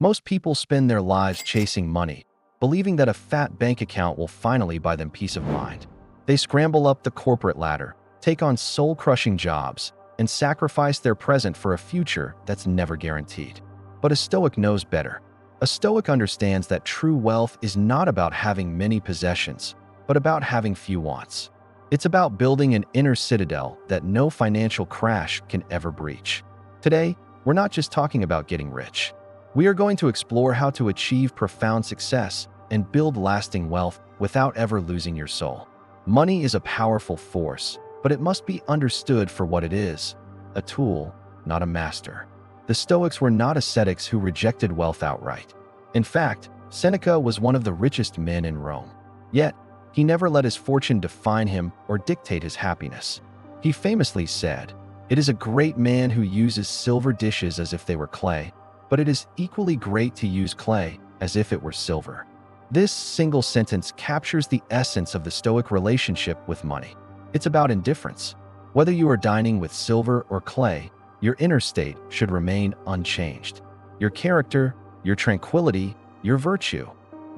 Most people spend their lives chasing money, believing that a fat bank account will finally buy them peace of mind. They scramble up the corporate ladder, take on soul-crushing jobs, and sacrifice their present for a future that's never guaranteed. But a Stoic knows better. A Stoic understands that true wealth is not about having many possessions, but about having few wants. It's about building an inner citadel that no financial crash can ever breach. Today, we're not just talking about getting rich. We are going to explore how to achieve profound success and build lasting wealth without ever losing your soul. Money is a powerful force, but it must be understood for what it is, a tool, not a master. The Stoics were not ascetics who rejected wealth outright. In fact, Seneca was one of the richest men in Rome. Yet, he never let his fortune define him or dictate his happiness. He famously said, "It is a great man who uses silver dishes as if they were clay, but it is equally great to use clay as if it were silver." This single sentence captures the essence of the Stoic relationship with money. It's about indifference. Whether you are dining with silver or clay, your inner state should remain unchanged. Your character, your tranquility, your virtue,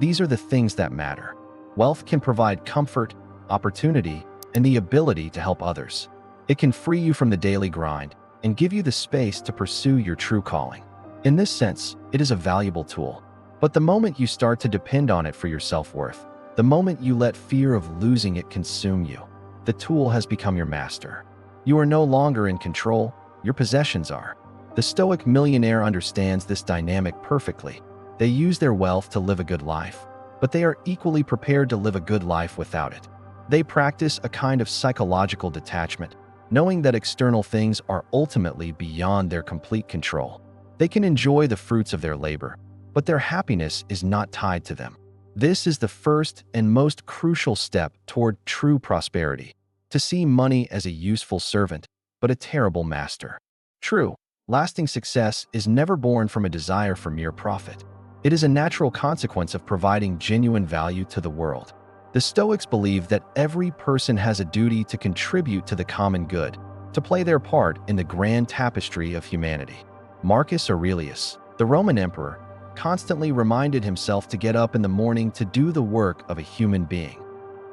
these are the things that matter. Wealth can provide comfort, opportunity, and the ability to help others. It can free you from the daily grind and give you the space to pursue your true calling. In this sense, it is a valuable tool. But the moment you start to depend on it for your self-worth, the moment you let fear of losing it consume you, the tool has become your master. You are no longer in control, your possessions are. The Stoic millionaire understands this dynamic perfectly. They use their wealth to live a good life, but they are equally prepared to live a good life without it. They practice a kind of psychological detachment, knowing that external things are ultimately beyond their complete control. They can enjoy the fruits of their labor, but their happiness is not tied to them. This is the first and most crucial step toward true prosperity, to see money as a useful servant, but a terrible master. True, lasting success is never born from a desire for mere profit. It is a natural consequence of providing genuine value to the world. The Stoics believe that every person has a duty to contribute to the common good, to play their part in the grand tapestry of humanity. Marcus Aurelius, the Roman emperor, constantly reminded himself to get up in the morning to do the work of a human being.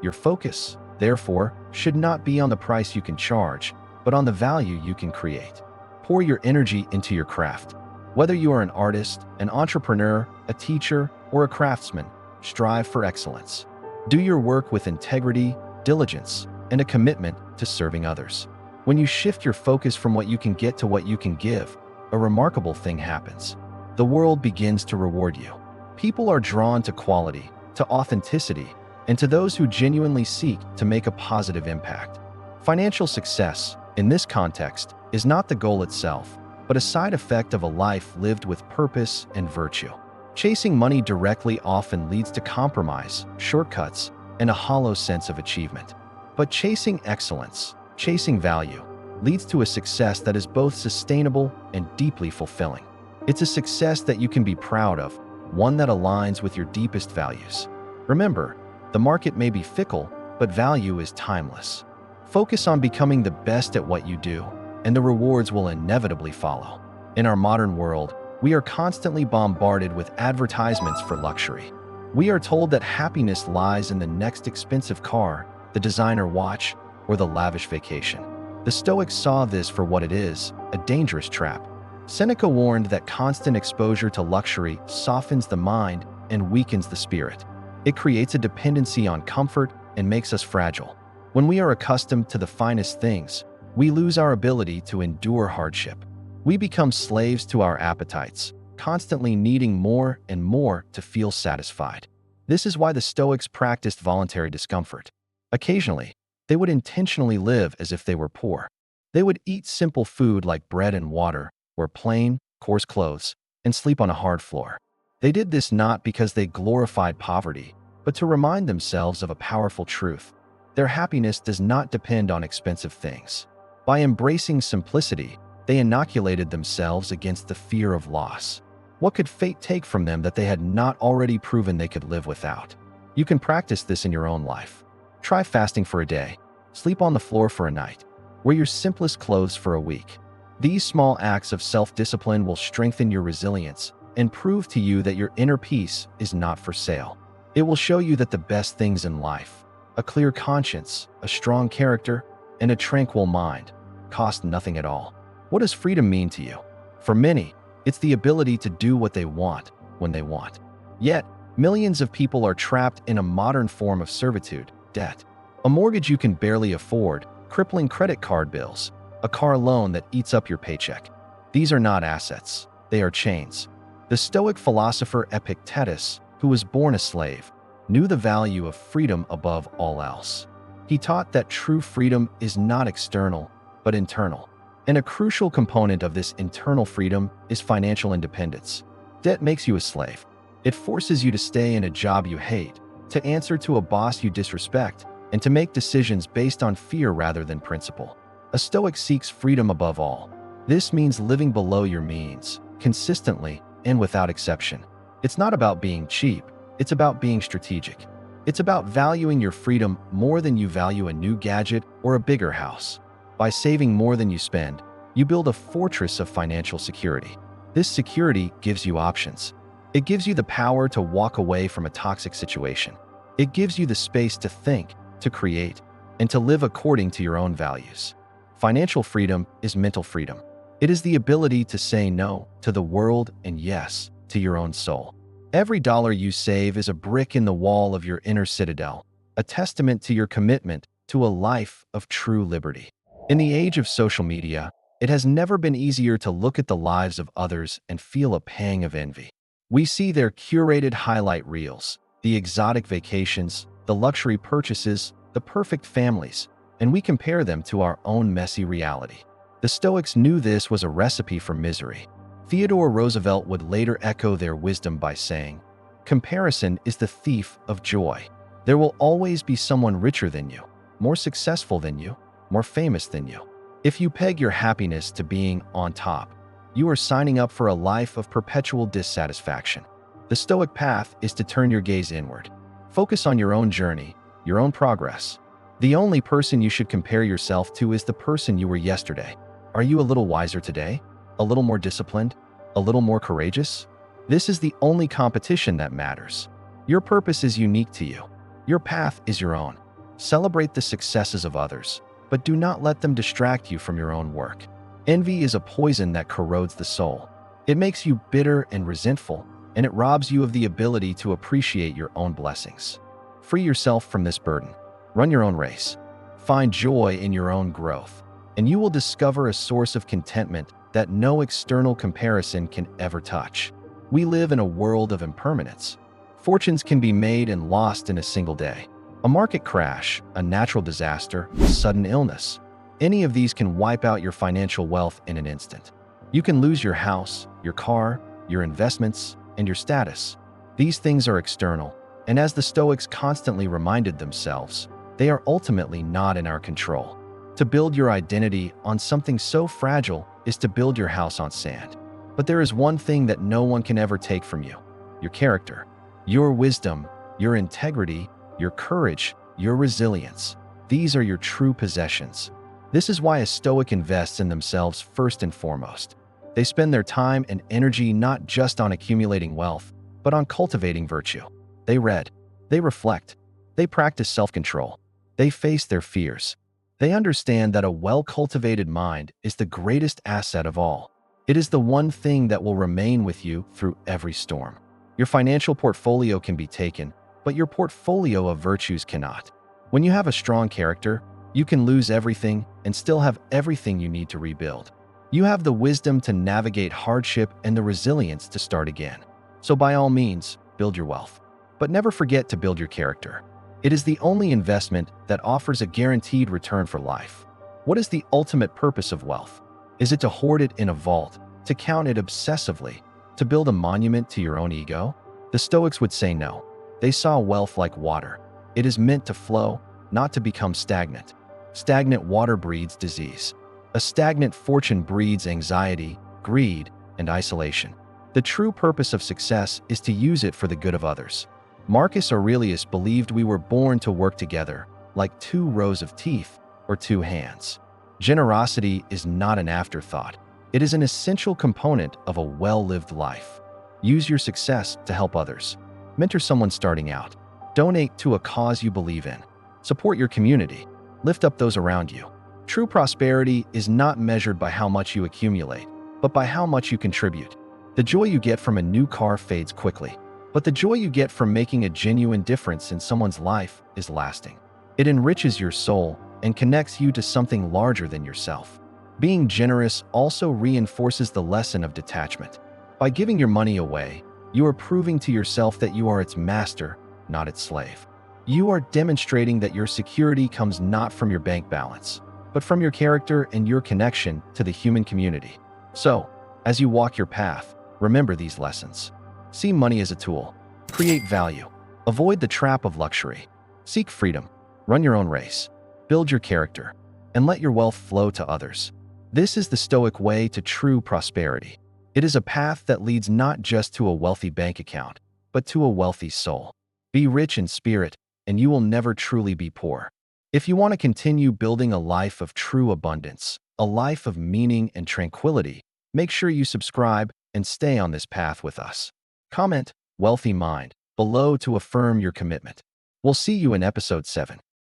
Your focus, therefore, should not be on the price you can charge, but on the value you can create. Pour your energy into your craft. Whether you are an artist, an entrepreneur, a teacher, or a craftsman, strive for excellence. Do your work with integrity, diligence, and a commitment to serving others. When you shift your focus from what you can get to what you can give, a remarkable thing happens. The world begins to reward you. People are drawn to quality, to authenticity, and to those who genuinely seek to make a positive impact. Financial success, in this context, is not the goal itself, but a side effect of a life lived with purpose and virtue. Chasing money directly often leads to compromise, shortcuts, and a hollow sense of achievement. But chasing excellence, chasing value, leads to a success that is both sustainable and deeply fulfilling. It's a success that you can be proud of, one that aligns with your deepest values. Remember, the market may be fickle, but value is timeless. Focus on becoming the best at what you do, and the rewards will inevitably follow. In our modern world, we are constantly bombarded with advertisements for luxury. We are told that happiness lies in the next expensive car, the designer watch, or the lavish vacation. The Stoics saw this for what it is, a dangerous trap. Seneca warned that constant exposure to luxury softens the mind and weakens the spirit. It creates a dependency on comfort and makes us fragile. When we are accustomed to the finest things, we lose our ability to endure hardship. We become slaves to our appetites, constantly needing more and more to feel satisfied. This is why the Stoics practiced voluntary discomfort. Occasionally, they would intentionally live as if they were poor. They would eat simple food like bread and water, wear plain, coarse clothes, and sleep on a hard floor. They did this not because they glorified poverty, but to remind themselves of a powerful truth. Their happiness does not depend on expensive things. By embracing simplicity, they inoculated themselves against the fear of loss. What could fate take from them that they had not already proven they could live without? You can practice this in your own life. Try fasting for a day. Sleep on the floor for a night. Wear your simplest clothes for a week. These small acts of self-discipline will strengthen your resilience and prove to you that your inner peace is not for sale. It will show you that the best things in life, a clear conscience, a strong character, and a tranquil mind, cost nothing at all. What does freedom mean to you? For many, it's the ability to do what they want when they want. Yet, millions of people are trapped in a modern form of servitude, debt. A mortgage you can barely afford, crippling credit card bills, a car loan that eats up your paycheck. These are not assets, they are chains. The Stoic philosopher Epictetus, who was born a slave, knew the value of freedom above all else. He taught that true freedom is not external, but internal. And a crucial component of this internal freedom is financial independence. Debt makes you a slave. It forces you to stay in a job you hate, to answer to a boss you disrespect, and to make decisions based on fear rather than principle. A Stoic seeks freedom above all. This means living below your means, consistently and without exception. It's not about being cheap, it's about being strategic. It's about valuing your freedom more than you value a new gadget or a bigger house. By saving more than you spend, you build a fortress of financial security. This security gives you options. It gives you the power to walk away from a toxic situation. It gives you the space to think, to create, and to live according to your own values. Financial freedom is mental freedom. It is the ability to say no to the world and yes to your own soul. Every dollar you save is a brick in the wall of your inner citadel, a testament to your commitment to a life of true liberty. In the age of social media, it has never been easier to look at the lives of others and feel a pang of envy. We see their curated highlight reels, the exotic vacations, the luxury purchases, the perfect families, and we compare them to our own messy reality. The Stoics knew this was a recipe for misery. Theodore Roosevelt would later echo their wisdom by saying, "Comparison is the thief of joy." There will always be someone richer than you, more successful than you, more famous than you. If you peg your happiness to being on top, you are signing up for a life of perpetual dissatisfaction. The Stoic path is to turn your gaze inward. Focus on your own journey, your own progress. The only person you should compare yourself to is the person you were yesterday. Are you a little wiser today? A little more disciplined? A little more courageous? This is the only competition that matters. Your purpose is unique to you. Your path is your own. Celebrate the successes of others, but do not let them distract you from your own work. Envy is a poison that corrodes the soul. It makes you bitter and resentful, and it robs you of the ability to appreciate your own blessings. Free yourself from this burden. Run your own race. Find joy in your own growth, and you will discover a source of contentment that no external comparison can ever touch. We live in a world of impermanence. Fortunes can be made and lost in a single day. A market crash, a natural disaster, a sudden illness. Any of these can wipe out your financial wealth in an instant. You can lose your house, your car, your investments, and your status. These things are external, and as the Stoics constantly reminded themselves, they are ultimately not in our control. To build your identity on something so fragile is to build your house on sand. But there is one thing that no one can ever take from you: your character, your wisdom, your integrity, your courage, your resilience. These are your true possessions. This is why a Stoic invests in themselves first and foremost. They spend their time and energy not just on accumulating wealth, but on cultivating virtue. They read, they reflect, they practice self-control, they face their fears. They understand that a well-cultivated mind is the greatest asset of all. It is the one thing that will remain with you through every storm. Your financial portfolio can be taken, but your portfolio of virtues cannot. When you have a strong character, you can lose everything and still have everything you need to rebuild. You have the wisdom to navigate hardship and the resilience to start again. So by all means, build your wealth. But never forget to build your character. It is the only investment that offers a guaranteed return for life. What is the ultimate purpose of wealth? Is it to hoard it in a vault, to count it obsessively, to build a monument to your own ego? The Stoics would say no. They saw wealth like water. It is meant to flow, not to become stagnant. Stagnant water breeds disease. A stagnant fortune breeds anxiety, greed, and isolation. The true purpose of success is to use it for the good of others. Marcus Aurelius believed we were born to work together, like two rows of teeth or two hands. Generosity is not an afterthought. It is an essential component of a well-lived life. Use your success to help others. Mentor someone starting out. Donate to a cause you believe in. Support your community. Lift up those around you. True prosperity is not measured by how much you accumulate, but by how much you contribute. The joy you get from a new car fades quickly, but the joy you get from making a genuine difference in someone's life is lasting. It enriches your soul and connects you to something larger than yourself. Being generous also reinforces the lesson of detachment. By giving your money away, you are proving to yourself that you are its master, not its slave. You are demonstrating that your security comes not from your bank balance, but from your character and your connection to the human community. So, as you walk your path, remember these lessons. See money as a tool. Create value. Avoid the trap of luxury. Seek freedom. Run your own race. Build your character. And let your wealth flow to others. This is the Stoic way to true prosperity. It is a path that leads not just to a wealthy bank account, but to a wealthy soul. Be rich in spirit, and you will never truly be poor. If you want to continue building a life of true abundance, a life of meaning and tranquility, make sure you subscribe and stay on this path with us. Comment "Wealthy Mind" below to affirm your commitment. We'll see you in episode 7.